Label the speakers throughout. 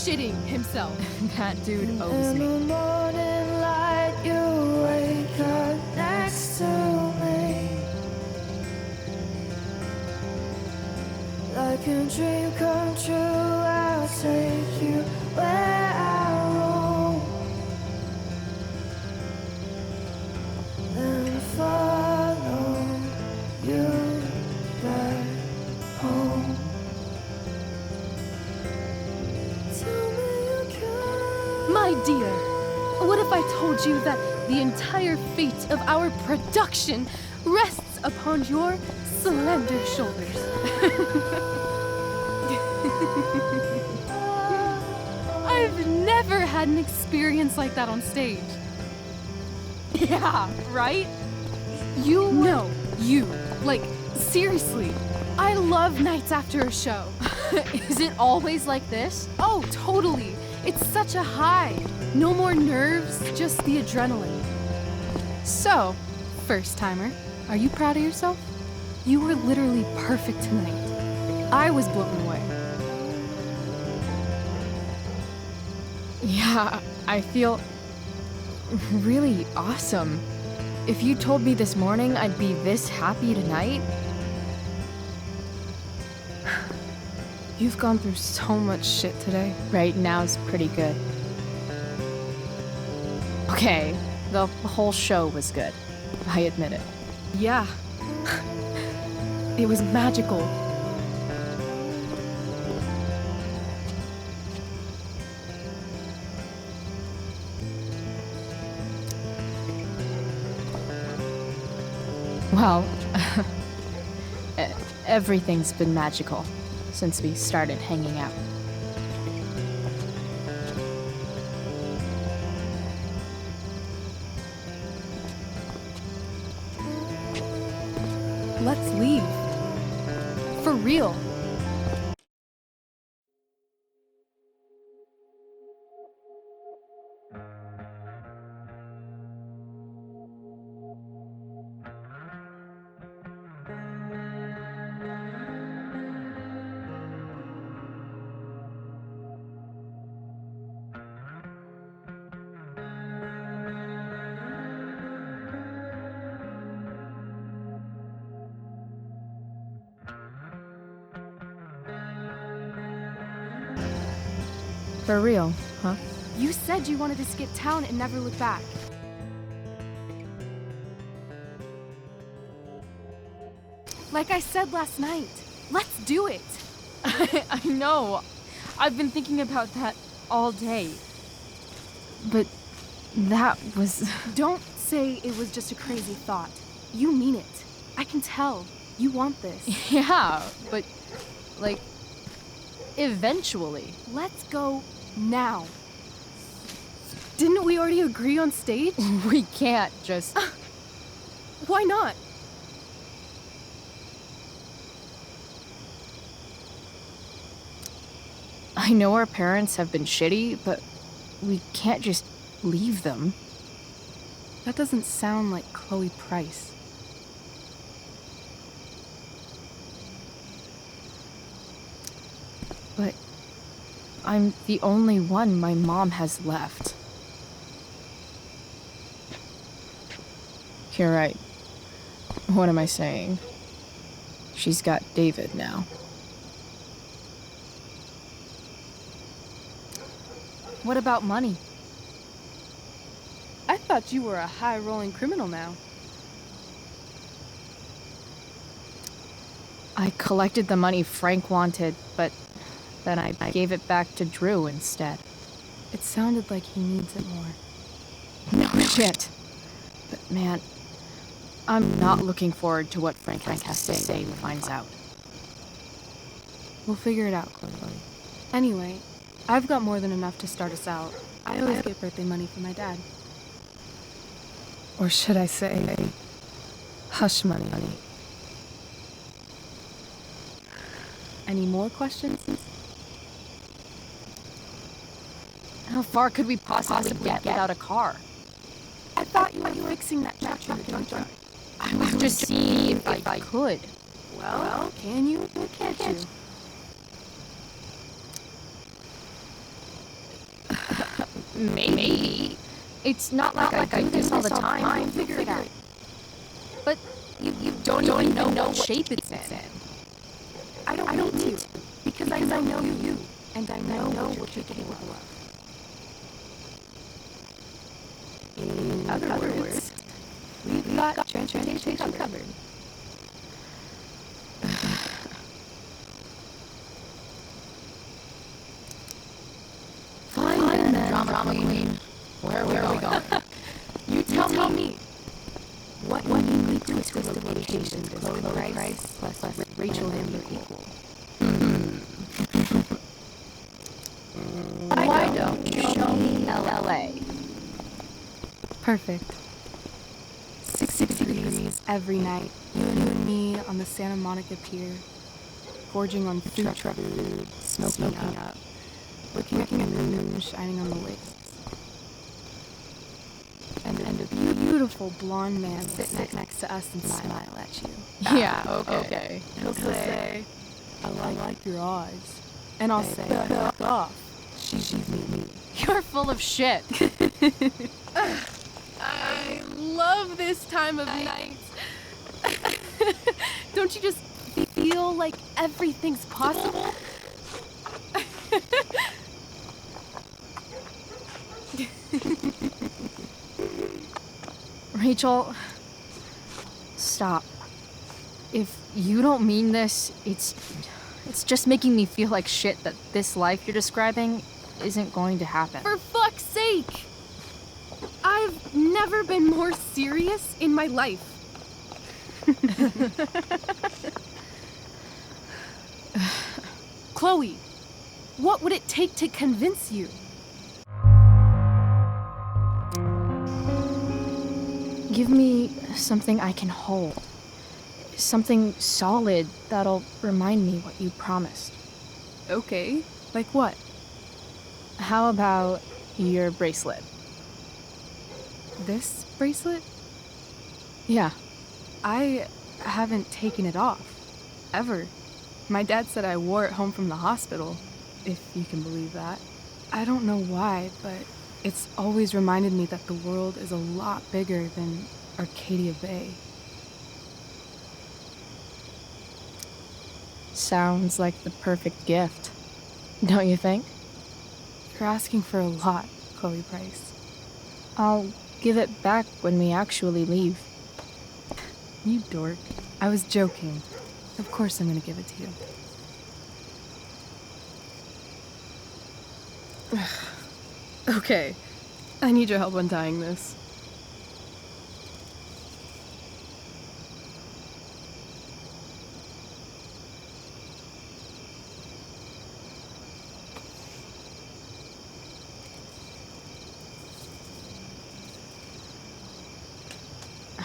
Speaker 1: shitting himself.
Speaker 2: That dude owes me.
Speaker 3: In the morning light, you wake up next to me. Like a dream come true, I'll take you where I roam. Then follow you back home.
Speaker 1: My dear, what if I told you that the entire fate of our production rests upon your slender shoulders? I've never had an experience like that on stage.
Speaker 2: Yeah, right?
Speaker 1: No, you. Like, seriously. I love nights after a show.
Speaker 2: Is it always like this?
Speaker 1: Oh, totally. It's such a high. No more nerves, just the adrenaline. So, first timer, are you proud of yourself? You were literally perfect tonight. I was blown away.
Speaker 2: Yeah, I feel really awesome. If you told me this morning I'd be this happy tonight.
Speaker 1: You've gone through so much shit today.
Speaker 2: Right now's pretty good. Okay, the whole show was good. I admit it.
Speaker 1: Yeah. It was magical.
Speaker 2: Well, everything's been magical since we started hanging out.
Speaker 1: Let's leave. For real.
Speaker 2: For real, huh?
Speaker 1: You said you wanted to skip town and never look back. Like I said last night, let's do it.
Speaker 2: I know. I've been thinking about that all day. But that was...
Speaker 1: Don't say it was just a crazy thought. You mean it. I can tell. You want this.
Speaker 2: Yeah, but, like, eventually.
Speaker 1: Let's go now. Didn't we already agree on stage?
Speaker 2: We can't just...
Speaker 1: Why not?
Speaker 2: I know our parents have been shitty, but we can't just leave them.
Speaker 1: That doesn't sound like Chloe Price.
Speaker 2: But I'm the only one my mom has left. You're right. What am I saying? She's got David now. What about money?
Speaker 1: I thought you were a high-rolling criminal now.
Speaker 2: I collected the money Frank wanted, but then I gave it back to Drew instead.
Speaker 1: It sounded like he needs it more.
Speaker 2: No shit. But man, I'm not looking forward to what Frank has to say when he finds out.
Speaker 1: We'll figure it out, Chloe. Anyway, I've got more than enough to start us out. I always get birthday money from my dad.
Speaker 3: Or should I say, hush money.
Speaker 1: Any more questions?
Speaker 2: How far could we possibly get without a car?
Speaker 1: I thought you were fixing that tractor to junk drive.
Speaker 2: I was just seeing if I could.
Speaker 1: Well, can you or can't you?
Speaker 2: Maybe. It's not like I do this all the time. Figure it out. But you don't even know what shape it's in. I don't need to. Because I know you. And I know what you're capable of. In other words, we've got transportation covered. Fine then, drama queen. Where are we going? You tell me. What you need to twist the locations is Chloe Price plus Rachel and equal. Why don't you show me LA?
Speaker 1: Perfect. 60 degrees every night. You and me on the Santa Monica Pier, gorging on food truck food, smoking up, looking at the moon shining on the lakes. And a beautiful blonde man sit next to us and smile at you.
Speaker 2: Yeah, okay.
Speaker 1: He'll say, I like your eyes. And I'll say, back off. She's me. You're full of shit. I love this time of night. Don't you just feel like everything's possible?
Speaker 2: Rachel, stop. If you don't mean this, it's just making me feel like shit that this life you're describing isn't going to happen.
Speaker 1: For fuck's sake! I've never been more serious in my life. Chloe, what would it take to convince you?
Speaker 2: Give me something I can hold. Something solid that'll remind me what you promised.
Speaker 1: Okay, like what?
Speaker 2: How about your bracelet?
Speaker 1: This bracelet?
Speaker 2: Yeah.
Speaker 1: I haven't taken it off. Ever. My dad said I wore it home from the hospital, if you can believe that. I don't know why, but it's always reminded me that the world is a lot bigger than Arcadia Bay.
Speaker 2: Sounds like the perfect gift, don't you think?
Speaker 1: You're asking for a lot, Chloe Price.
Speaker 2: I'll give it back when we actually leave.
Speaker 1: You dork. I was joking. Of course I'm gonna give it to you. Okay. I need your help untying this.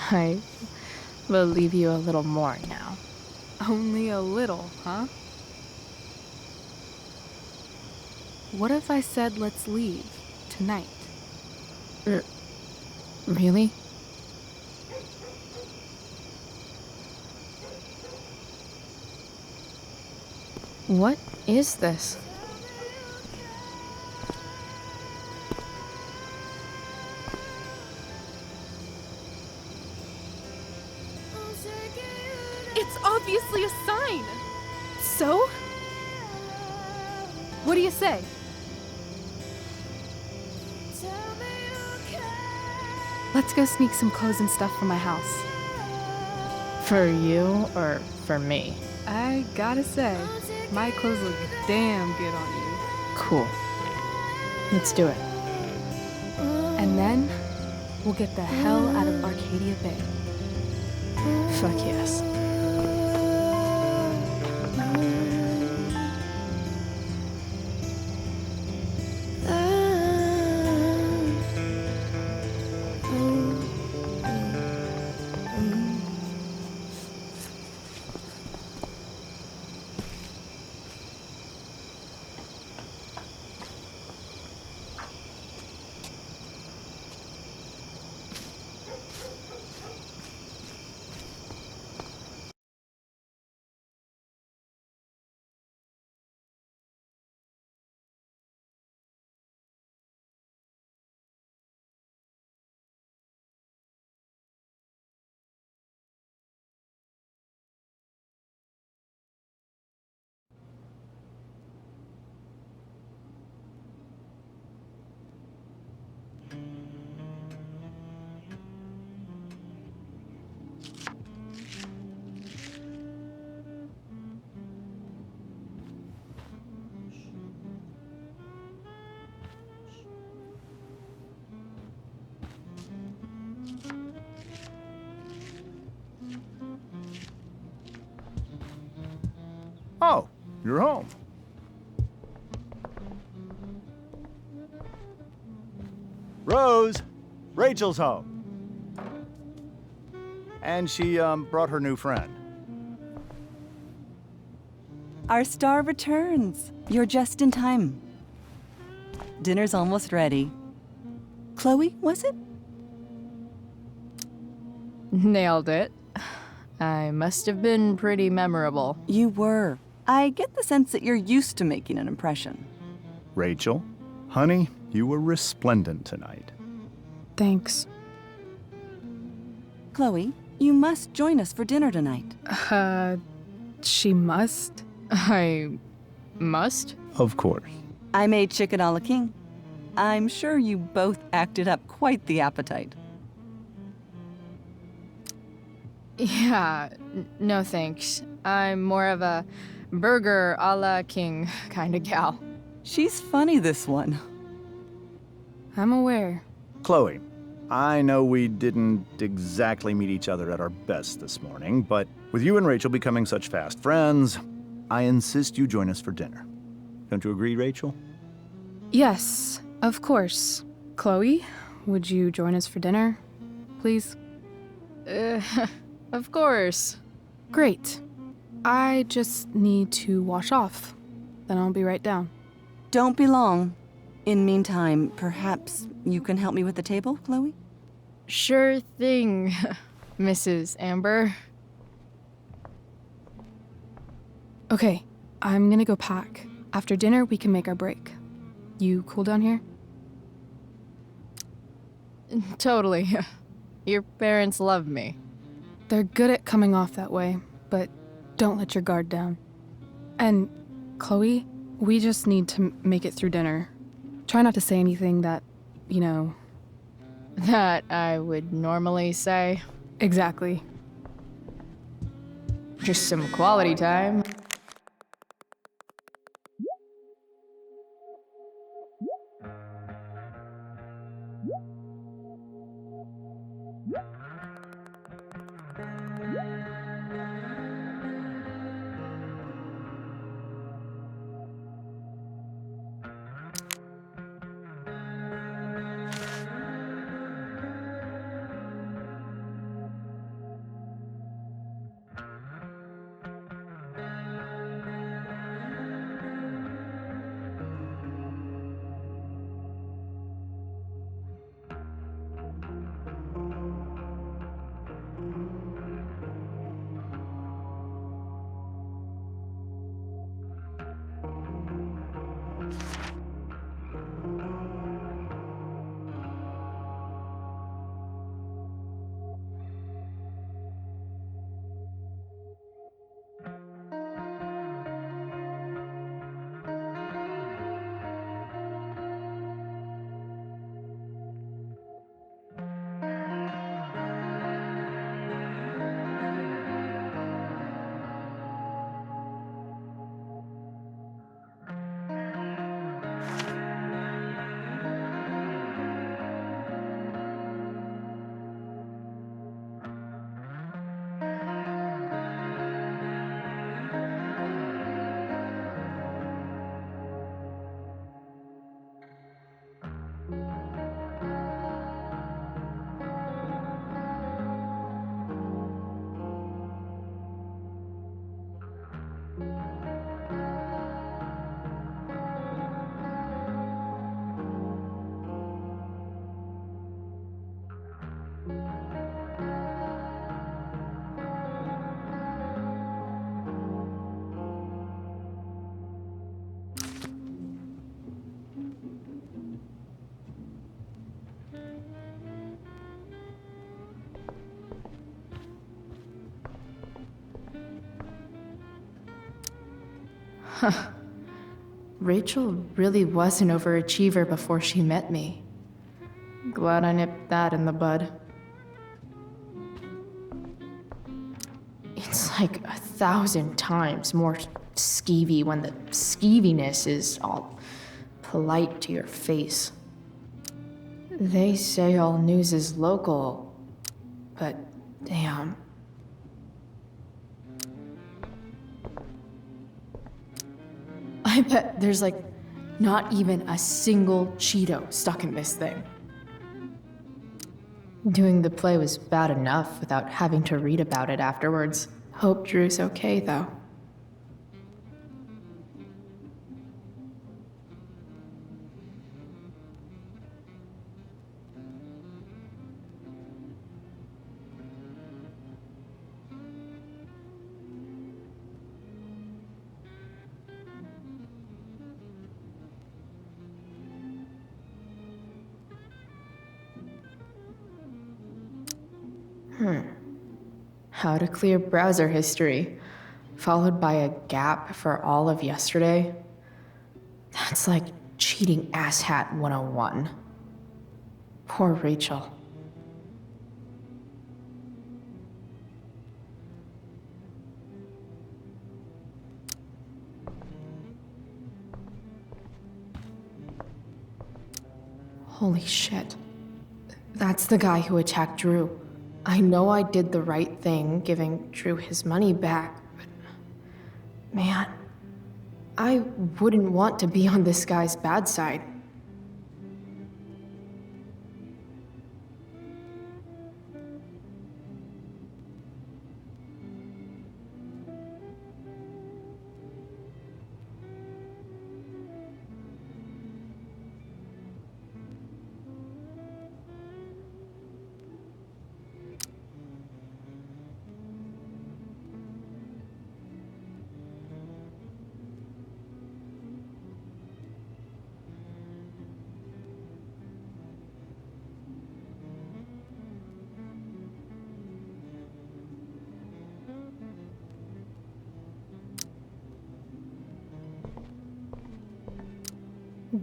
Speaker 2: I will leave you a little more now.
Speaker 1: Only a little, huh? What if I said let's leave tonight?
Speaker 2: Really? What is this?
Speaker 1: It's obviously a sign! So? What do you say? Let's go sneak some clothes and stuff from my house.
Speaker 2: For you or for me?
Speaker 1: I gotta say, my clothes look damn good on you.
Speaker 2: Cool. Let's do it.
Speaker 1: And then, we'll get the hell out of Arcadia Bay.
Speaker 2: Fuck yes.
Speaker 4: Oh, you're home. Rose, Rachel's home. And she brought her new friend.
Speaker 5: Our star returns. You're just in time. Dinner's almost ready. Chloe, was it?
Speaker 2: Nailed it. I must have been pretty memorable.
Speaker 5: You were. I get the sense that you're used to making an impression.
Speaker 4: Rachel, honey, you were resplendent tonight.
Speaker 1: Thanks.
Speaker 5: Chloe, you must join us for dinner tonight.
Speaker 1: She must?
Speaker 2: I must?
Speaker 4: Of course.
Speaker 5: I made chicken a la king. I'm sure you both acted up quite the appetite.
Speaker 2: Yeah, no thanks. I'm more of a burger a la king kind of gal.
Speaker 5: She's funny, this one.
Speaker 1: I'm aware.
Speaker 4: Chloe, I know we didn't exactly meet each other at our best this morning, but with you and Rachel becoming such fast friends, I insist you join us for dinner. Don't you agree, Rachel?
Speaker 1: Yes, of course. Chloe, would you join us for dinner, please?
Speaker 2: Of course.
Speaker 1: Great. I just need to wash off. Then I'll be right down.
Speaker 5: Don't be long. In meantime, perhaps you can help me with the table, Chloe?
Speaker 2: Sure thing, Mrs. Amber.
Speaker 1: Okay, I'm gonna go pack. After dinner, we can make our break. You cool down here?
Speaker 2: Totally. Your parents love me.
Speaker 1: They're good at coming off that way, but don't let your guard down. And, Chloe, we just need to make it through dinner. Try not to say anything that, you know...
Speaker 2: That I would normally say.
Speaker 1: Exactly.
Speaker 2: Just some quality time. Rachel really was an overachiever before she met me. Glad I nipped that in the bud. It's like 1,000 times more skeevy when the skeeviness is all polite to your face. They say all news is local, but damn.
Speaker 1: I bet there's like not even a single Cheeto stuck in this thing. Doing the play was bad enough without having to read about it afterwards. Hope Drew's okay, though. How to clear browser history, followed by a gap for all of yesterday. That's like cheating asshat 101. Poor Rachel. Holy shit. That's the guy who attacked Drew. I know I did the right thing giving Drew his money back, but man, I wouldn't want to be on this guy's bad side.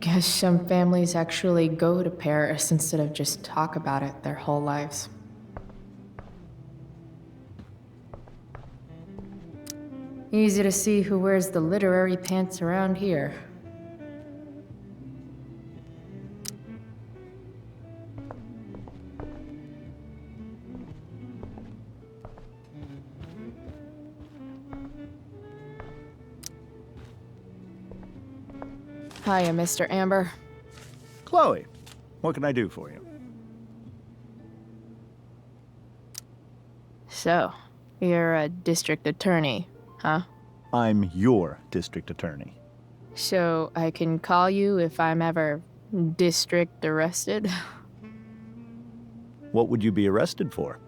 Speaker 1: Guess some families actually go to Paris instead of just talk about it their whole lives. Easy to see who wears the literary pants around here. Hiya, Mr. Amber.
Speaker 4: Chloe, what can I do for you?
Speaker 1: So, you're a district attorney, huh?
Speaker 4: I'm your district attorney.
Speaker 1: So I can call you if I'm ever district arrested?
Speaker 4: What would you be arrested for?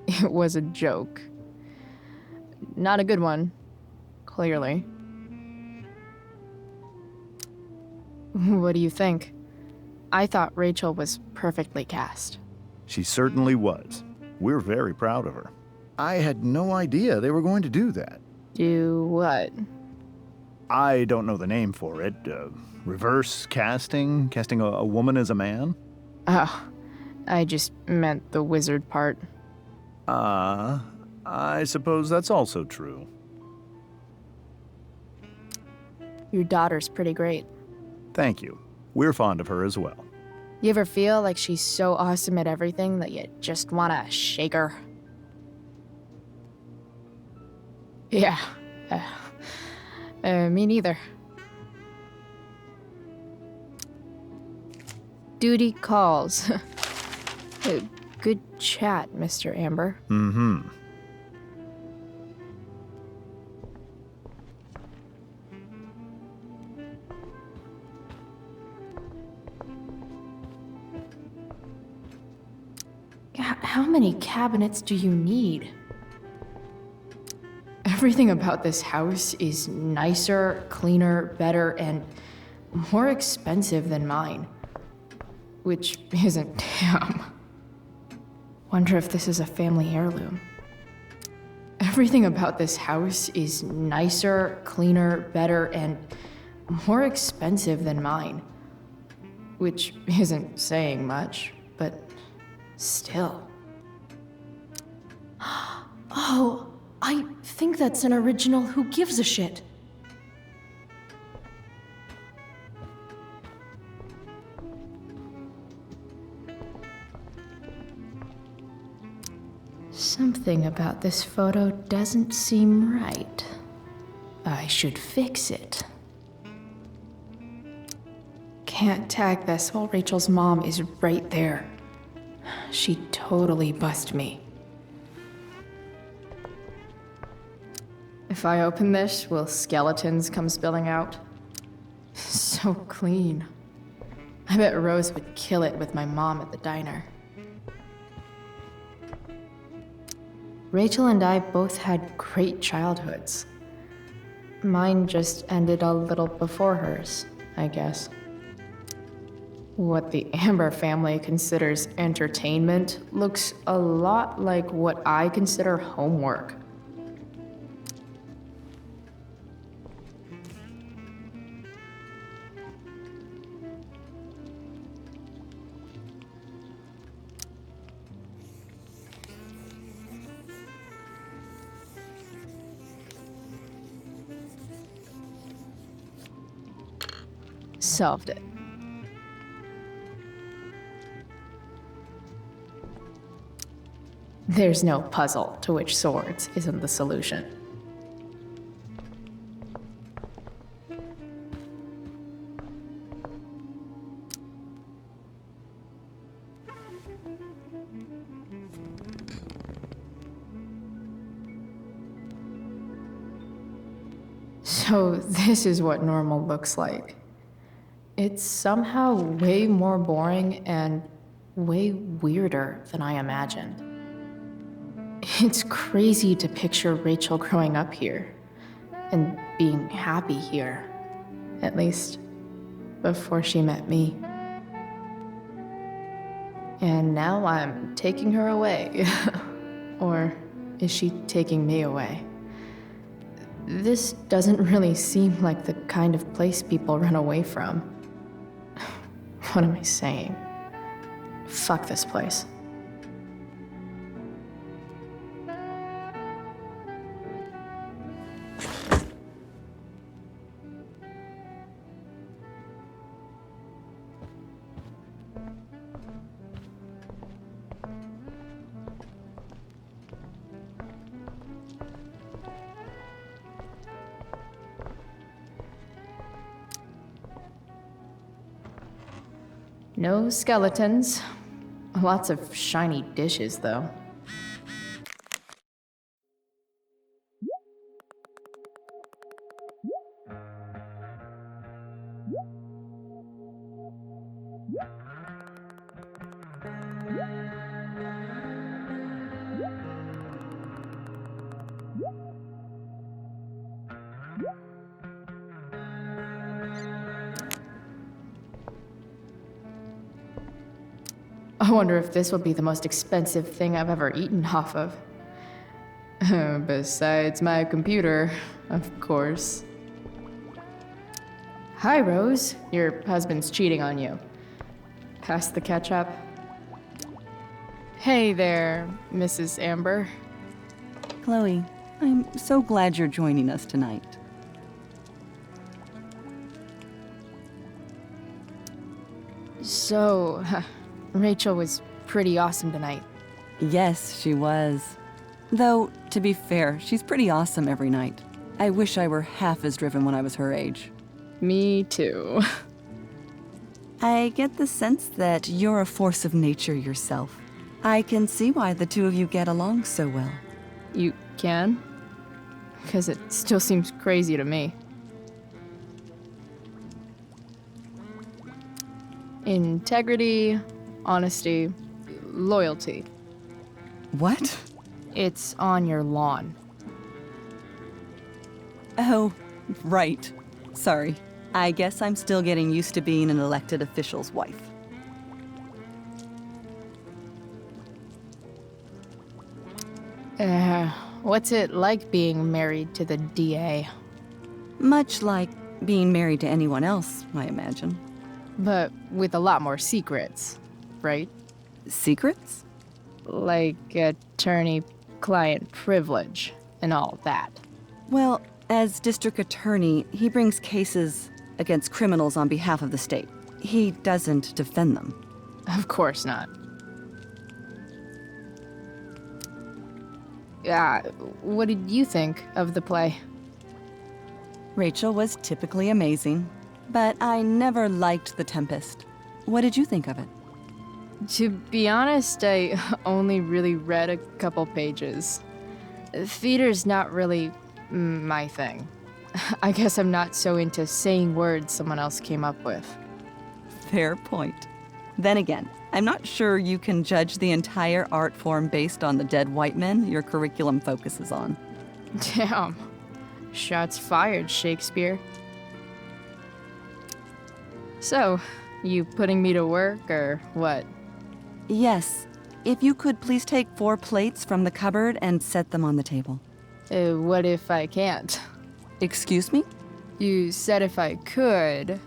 Speaker 1: It was a joke. Not a good one, clearly. What do you think? I thought Rachel was perfectly cast.
Speaker 4: She certainly was. We're very proud of her. I had no idea they were going to do that.
Speaker 1: Do what?
Speaker 4: I don't know the name for it. Reverse casting? Casting a woman as a man?
Speaker 1: Oh, I just meant the wizard part.
Speaker 4: I suppose that's also true.
Speaker 1: Your daughter's pretty great.
Speaker 4: Thank you. We're fond of her as well.
Speaker 1: You ever feel like she's so awesome at everything that you just wanna shake her? Yeah. Me neither. Duty calls. Good chat, Mr. Amber.
Speaker 4: Mm-hmm.
Speaker 1: How many cabinets do you need? Everything about this house is nicer, cleaner, better, and more expensive than mine. Which isn't damn. Wonder if this is a family heirloom. Everything about this house is nicer, cleaner, better, and more expensive than mine. Which isn't saying much, but still. Oh, I think that's an original Who Gives a Shit. Something about this photo doesn't seem right. I should fix it. Can't tag this while Rachel's mom is right there. She'd totally bust me. If I open this, will skeletons come spilling out? So clean. I bet Rose would kill it with my mom at the diner. Rachel and I both had great childhoods. Mine just ended a little before hers, I guess. What the Amber family considers entertainment looks a lot like what I consider homework. Solved it. There's no puzzle to which swords isn't the solution. So this is what normal looks like. It's somehow way more boring and way weirder than I imagined. It's crazy to picture Rachel growing up here and being happy here, at least before she met me. And now I'm taking her away. Or is she taking me away? This doesn't really seem like the kind of place people run away from. What am I saying? Fuck this place. No skeletons. Lots of shiny dishes, though. I wonder if this will be the most expensive thing I've ever eaten off of. Besides my computer, of course. Hi, Rose. Your husband's cheating on you. Pass the ketchup. Hey there, Mrs. Amber.
Speaker 5: Chloe, I'm so glad you're joining us tonight.
Speaker 1: So, Rachel was pretty awesome tonight.
Speaker 5: Yes, she was. Though, to be fair, she's pretty awesome every night. I wish I were half as driven when I was her age.
Speaker 1: Me too.
Speaker 5: I get the sense that you're a force of nature yourself. I can see why the two of you get along so well.
Speaker 1: You can? Because it still seems crazy to me. Integrity, honesty, loyalty.
Speaker 5: What?
Speaker 1: It's on your lawn.
Speaker 5: Oh, right. Sorry. I guess I'm still getting used to being an elected official's wife.
Speaker 1: What's it like being married to the DA?
Speaker 5: Much like being married to anyone else, I imagine.
Speaker 1: But with a lot more secrets, right?
Speaker 5: Secrets?
Speaker 1: Like attorney-client privilege and all that.
Speaker 5: Well, as district attorney, he brings cases against criminals on behalf of the state. He doesn't defend them.
Speaker 1: Of course not. What did you think of the play?
Speaker 5: Rachel was typically amazing, but I never liked The Tempest. What did you think of it?
Speaker 2: To be honest, I only really read a couple pages. Theater's not really my thing. I guess I'm not so into saying words someone else came up with.
Speaker 5: Fair point. Then again, I'm not sure you can judge the entire art form based on the dead white men your curriculum focuses on.
Speaker 2: Damn. Shots fired, Shakespeare. So, you putting me to work, or what?
Speaker 5: Yes. If you could please take 4 plates from the cupboard and set them on the table.
Speaker 2: What if I can't?
Speaker 5: Excuse me?
Speaker 2: You said if I could.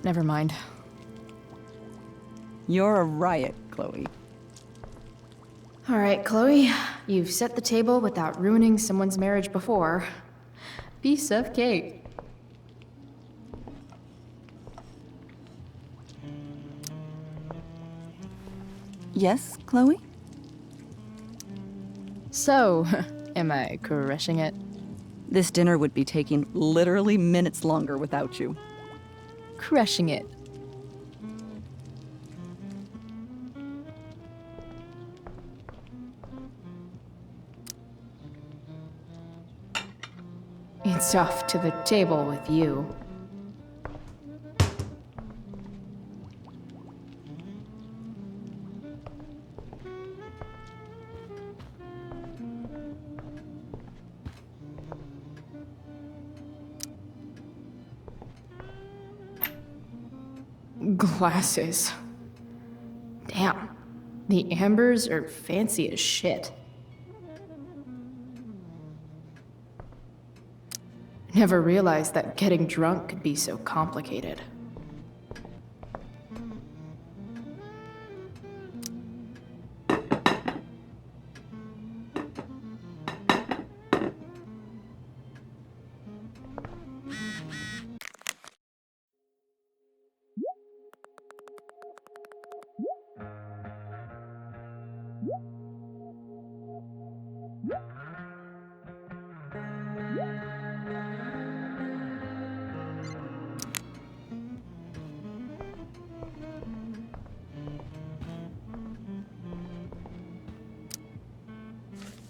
Speaker 2: Never mind.
Speaker 5: You're a riot, Chloe.
Speaker 2: All right, Chloe. You've set the table without ruining someone's marriage before. Piece of cake.
Speaker 5: Yes, Chloe?
Speaker 2: So, am I crushing it?
Speaker 5: This dinner would be taking literally minutes longer without you.
Speaker 2: Crushing it. It's off to the table with you. Glasses. Damn. The ambers are fancy as shit. Never realized that getting drunk could be so complicated.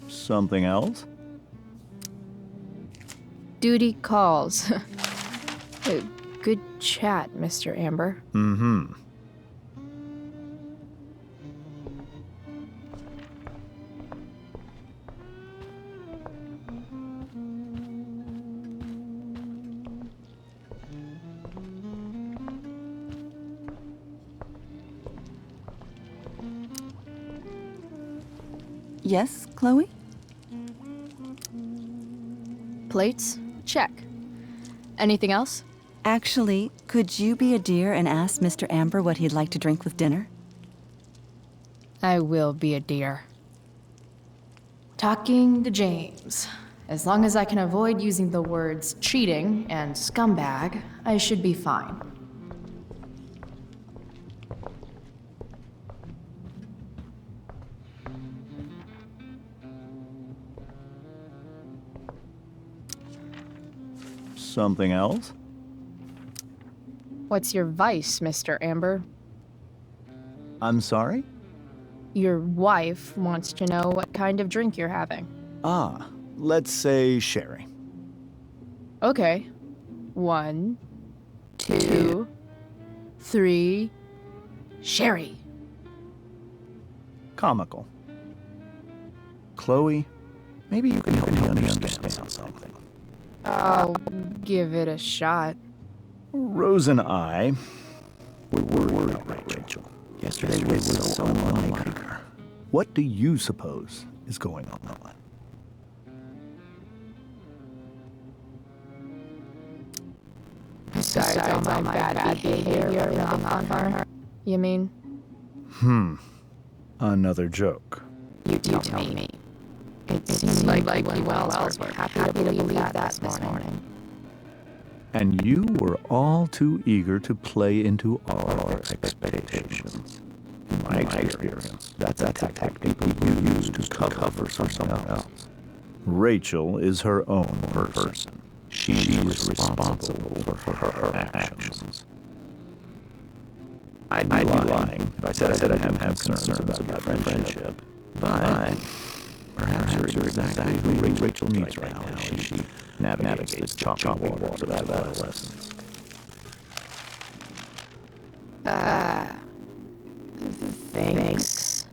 Speaker 4: Something else?
Speaker 2: Duty calls. Good chat, Mr. Amber.
Speaker 4: Mm-hmm.
Speaker 5: Yes, Chloe?
Speaker 2: Plates? Check. Anything else?
Speaker 5: Actually, could you be a dear and ask Mr. Amber what he'd like to drink with dinner?
Speaker 2: I will be a dear. Talking to James. As long as I can avoid using the words cheating and scumbag, I should be fine.
Speaker 4: Something else?
Speaker 2: What's your vice, Mr. Amber?
Speaker 4: I'm sorry?
Speaker 2: Your wife wants to know what kind of drink you're having.
Speaker 4: Ah, let's say sherry.
Speaker 2: Okay. 1, 2, 3. Sherry.
Speaker 4: Comical. Chloe, maybe you can help me understand something.
Speaker 2: I'll give it a shot.
Speaker 4: Rose and I were worried about Rachel. Yesterday was so unlike her. What do you suppose is going on?
Speaker 2: Besides all my bad behavior on her. You mean?
Speaker 4: Another joke.
Speaker 2: You tell me. It seems like you Wells were happy to believe that this morning.
Speaker 4: And you were all too eager to play into our expectations. In my experience, that's a tactic people use to cover for someone else. Rachel is her own person. she's responsible for her actions. I'd be lying if I said I didn't have concerns about your friendship. But perhaps you're exactly who Rachel needs right now as she navigates the choppy waters of adolescence.
Speaker 2: Thanks.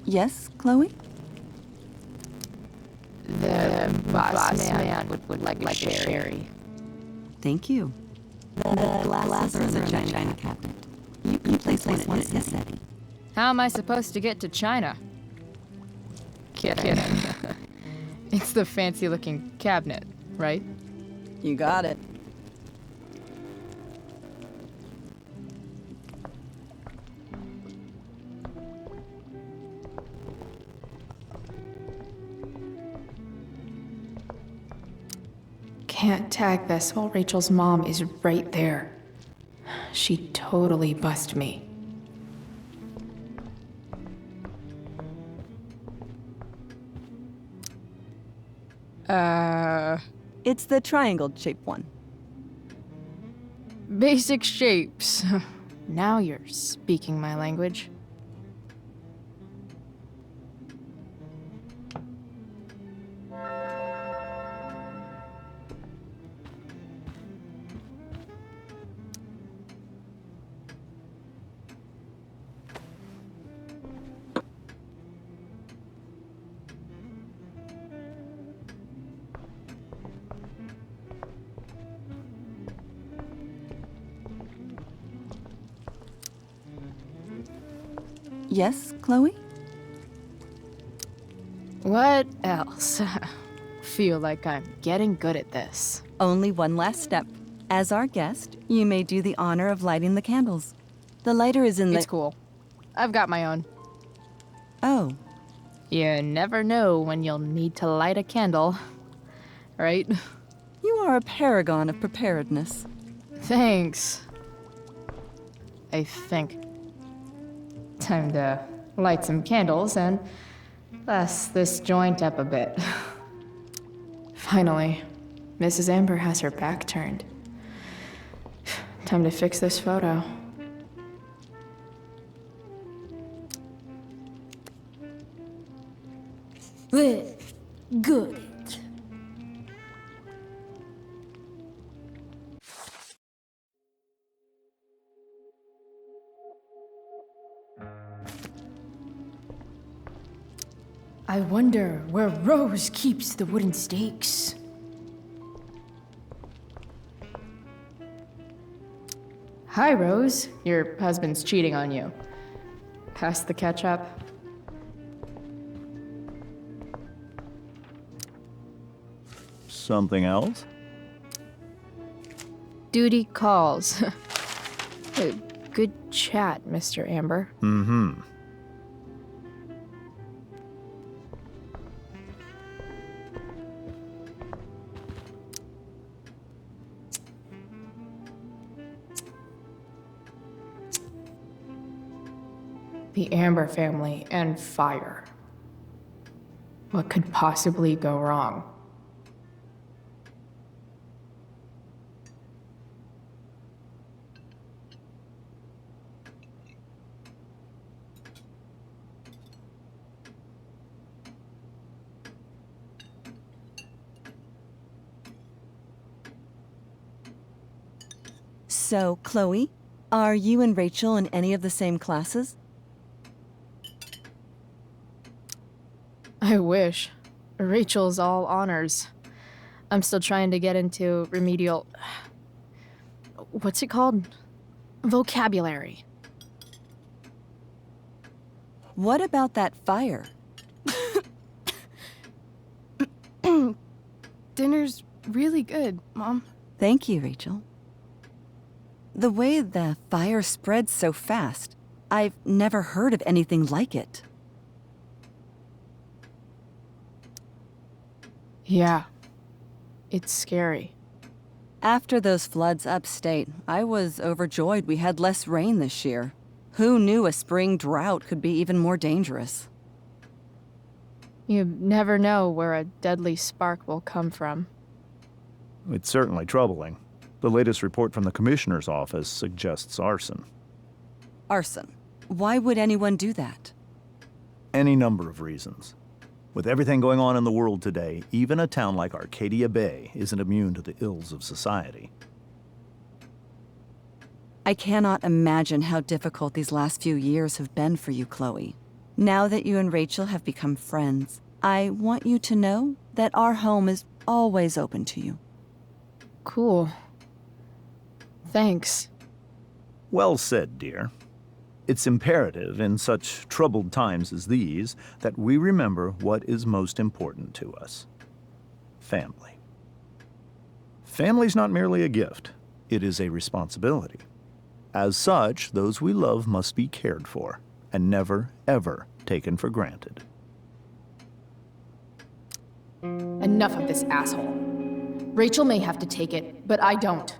Speaker 5: Yes, Chloe?
Speaker 2: The boss man would like a sherry.
Speaker 5: Thank you. The glasses are in the china cabinet. You can place one in this setting.
Speaker 2: How am I supposed to get to China? Kidding. It's the fancy-looking cabinet, right?
Speaker 5: You got it.
Speaker 1: Can't tag this while Rachel's mom is right there. She'd totally bust me.
Speaker 5: It's the triangle-shaped one.
Speaker 2: Basic shapes. Now you're speaking my language.
Speaker 5: Yes, Chloe?
Speaker 2: What else? Feel like I'm getting good at this.
Speaker 5: Only one last step. As our guest, you may do the honor of lighting the candles. The lighter is in the...
Speaker 2: It's cool. I've got my own.
Speaker 5: Oh,
Speaker 2: You never know when you'll need to light a candle, right?
Speaker 5: you are a paragon of preparedness.
Speaker 2: Thanks. I think. Time to light some candles and bless this joint up a bit.
Speaker 1: Finally, Mrs. Amber has her back turned. Time to fix this photo.
Speaker 3: Good.
Speaker 1: I wonder where Rose keeps the wooden stakes. Hi, Rose. Your husband's cheating on you. Pass the ketchup.
Speaker 4: Something else?
Speaker 2: Duty calls. Good chat, Mr. Amber.
Speaker 4: Mm-hmm.
Speaker 1: The Amber family and fire. What could possibly go wrong?
Speaker 5: So, Chloe, are you and Rachel in any of the same classes?
Speaker 2: I wish. Rachel's all honors. I'm still trying to get into remedial... What's it called? Vocabulary.
Speaker 5: What about that fire?
Speaker 1: Dinner's really good, Mom.
Speaker 5: Thank you, Rachel. The way the fire spreads so fast, I've never heard of anything like it.
Speaker 1: Yeah. It's scary.
Speaker 5: After those floods upstate, I was overjoyed we had less rain this year. Who knew a spring drought could be even more dangerous?
Speaker 1: You never know where a deadly spark will come from.
Speaker 4: It's certainly troubling. The latest report from the Commissioner's office suggests arson.
Speaker 5: Arson. Why would anyone do that?
Speaker 4: Any number of reasons. With everything going on in the world today, even a town like Arcadia Bay isn't immune to the ills of society.
Speaker 5: I cannot imagine how difficult these last few years have been for you, Chloe. Now that you and Rachel have become friends, I want you to know that our home is always open to you.
Speaker 1: Cool. Thanks.
Speaker 4: Well said, dear. It's imperative in such troubled times as these that we remember what is most important to us. Family. Family's not merely a gift, it is a responsibility. As such, those we love must be cared for and never, ever taken for granted.
Speaker 1: Enough of this asshole. Rachel may have to take it, but I don't.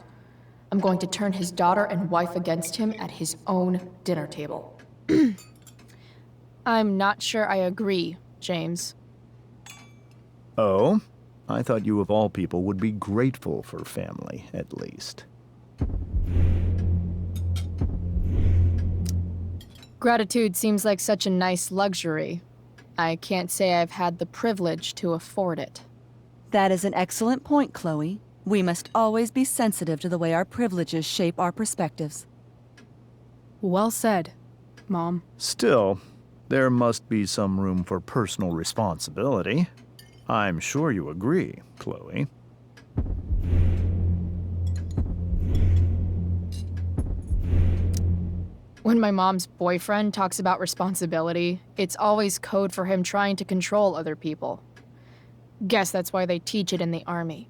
Speaker 1: I'm going to turn his daughter and wife against him at his own dinner table. I'm not sure I agree, James.
Speaker 4: Oh? I thought you of all people would be grateful for family, at least.
Speaker 1: Gratitude seems like such a nice luxury. I can't say I've had the privilege to afford it.
Speaker 5: That is an excellent point, Chloe. We must always be sensitive to the way our privileges shape our perspectives.
Speaker 1: Well said, Mom.
Speaker 4: Still, there must be some room for personal responsibility. I'm sure you agree, Chloe.
Speaker 1: When my mom's boyfriend talks about responsibility, it's always code for him trying to control other people. Guess that's why they teach it in the army.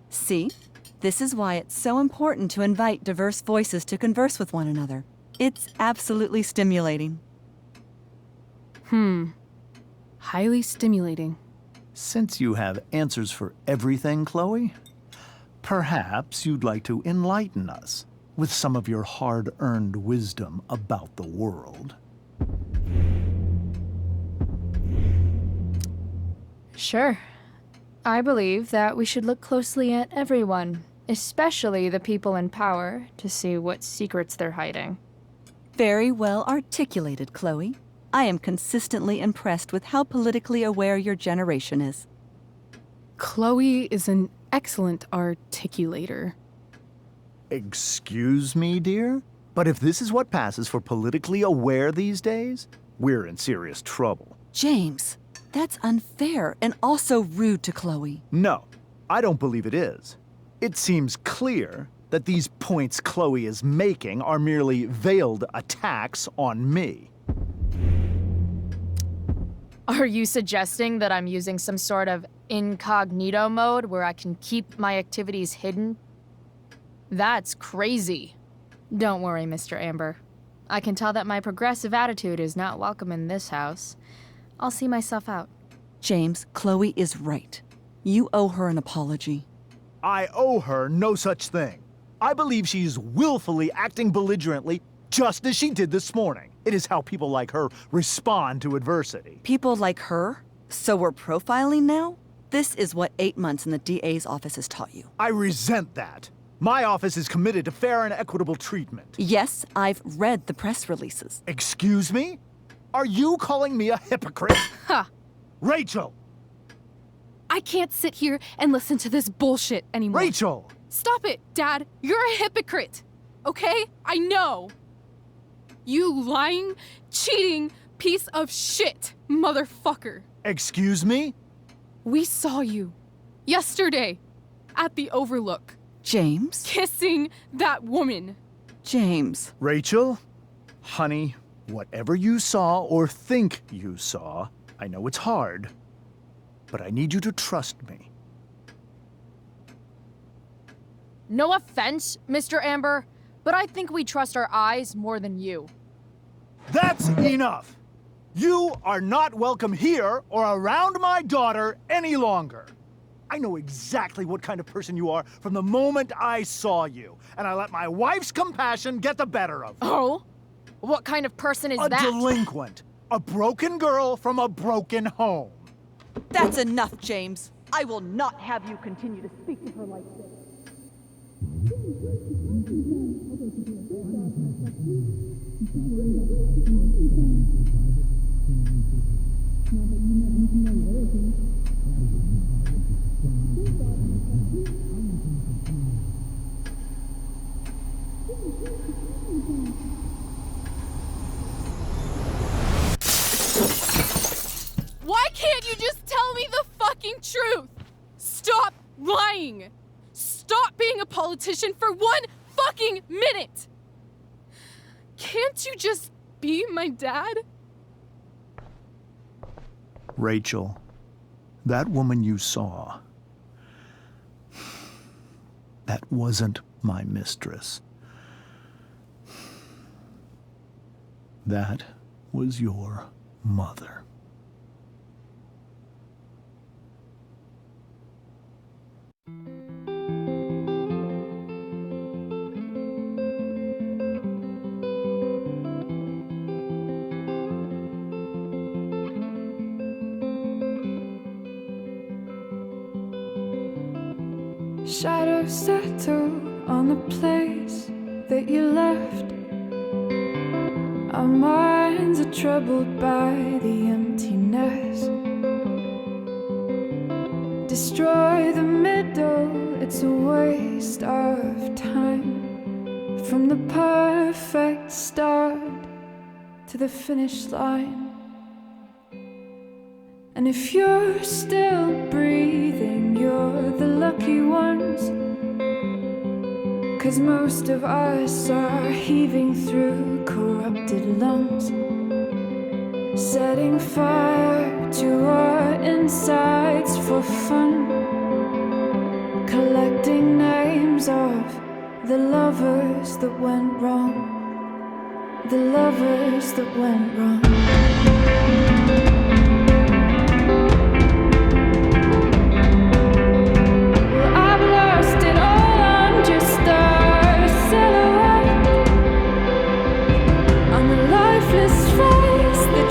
Speaker 5: See? This is why it's so important to invite diverse voices to converse with one another. It's absolutely stimulating.
Speaker 1: Highly stimulating.
Speaker 4: Since you have answers for everything, Chloe, perhaps you'd like to enlighten us with some of your hard-earned wisdom about the world.
Speaker 1: Sure. I believe that we should look closely at everyone, especially the people in power, to see what secrets they're hiding.
Speaker 5: Very well articulated, Chloe. I am consistently impressed with how politically aware your generation is.
Speaker 1: Chloe is an excellent articulator.
Speaker 4: Excuse me, dear? But if this is what passes for politically aware these days, we're in serious trouble.
Speaker 5: James, that's unfair and also rude to Chloe.
Speaker 4: No, I don't believe it is. It seems clear that these points Chloe is making are merely veiled attacks on me.
Speaker 1: Are you suggesting that I'm using some sort of incognito mode where I can keep my activities hidden? That's crazy. Don't worry, Mr. Amber. I can tell that my progressive attitude is not welcome in this house. I'll see myself out.
Speaker 5: James, Chloe is right. You owe her an apology.
Speaker 4: I owe her no such thing. I believe she's willfully acting belligerently, just as she did this morning. It is how people like her respond to adversity.
Speaker 5: People like her? So we're profiling now? This is what 8 months in the DA's office has taught you.
Speaker 4: I resent that. My office is committed to fair and equitable treatment.
Speaker 5: Yes, I've read the press releases.
Speaker 4: Excuse me? Are you calling me a hypocrite?
Speaker 1: Ha!
Speaker 4: Rachel!
Speaker 1: I can't sit here and listen to this bullshit anymore.
Speaker 4: Rachel!
Speaker 1: Stop it, Dad. You're a hypocrite. Okay? I know. You lying, cheating piece of shit, motherfucker.
Speaker 4: Excuse me?
Speaker 1: We saw you yesterday at the Overlook.
Speaker 5: James?
Speaker 1: Kissing that woman.
Speaker 5: James.
Speaker 4: Rachel? Honey, whatever you saw or think you saw, I know it's hard, but I need you to trust me.
Speaker 1: No offense, Mr. Amber, but I think we trust our eyes more than you.
Speaker 4: That's enough! You are not welcome here or around my daughter any longer. I know exactly what kind of person you are from the moment I saw you, and I let my wife's compassion get the better of me.
Speaker 2: Oh? What kind of person is
Speaker 4: A
Speaker 2: that?
Speaker 4: delinquent. A broken girl from a broken home.
Speaker 5: That's enough, James. I will not have you continue to speak to her like this.
Speaker 1: Why can't you just tell me the fucking truth? Stop lying! Stop being a politician for 1 fucking minute! Can't you just be my dad?
Speaker 4: Rachel, that woman you saw, that wasn't my mistress. That was your mother.
Speaker 3: Shadows settle on the place that you left. Our minds are troubled by the emptiness. Destroy the middle, it's a waste of time. From the perfect start to the finish line. And if you're still breathing, you're the lucky ones. 'Cause most of us are heaving through corrupted lungs, setting fire to our insides for fun, collecting names of the lovers that went wrong, the lovers that went wrong.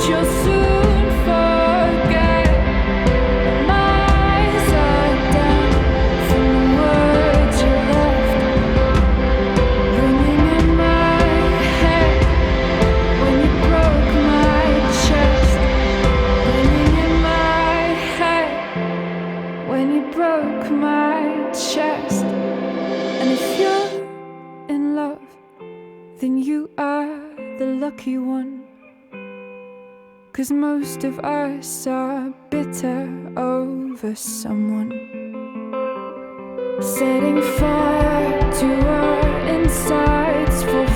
Speaker 3: You'll soon forget. My eyes are down from the words you left, ringing in my head when you broke my chest, ringing in my head when you broke my chest. And if you're in love, then you are the lucky one. 'Cause most of us are bitter over someone, setting fire to our insides for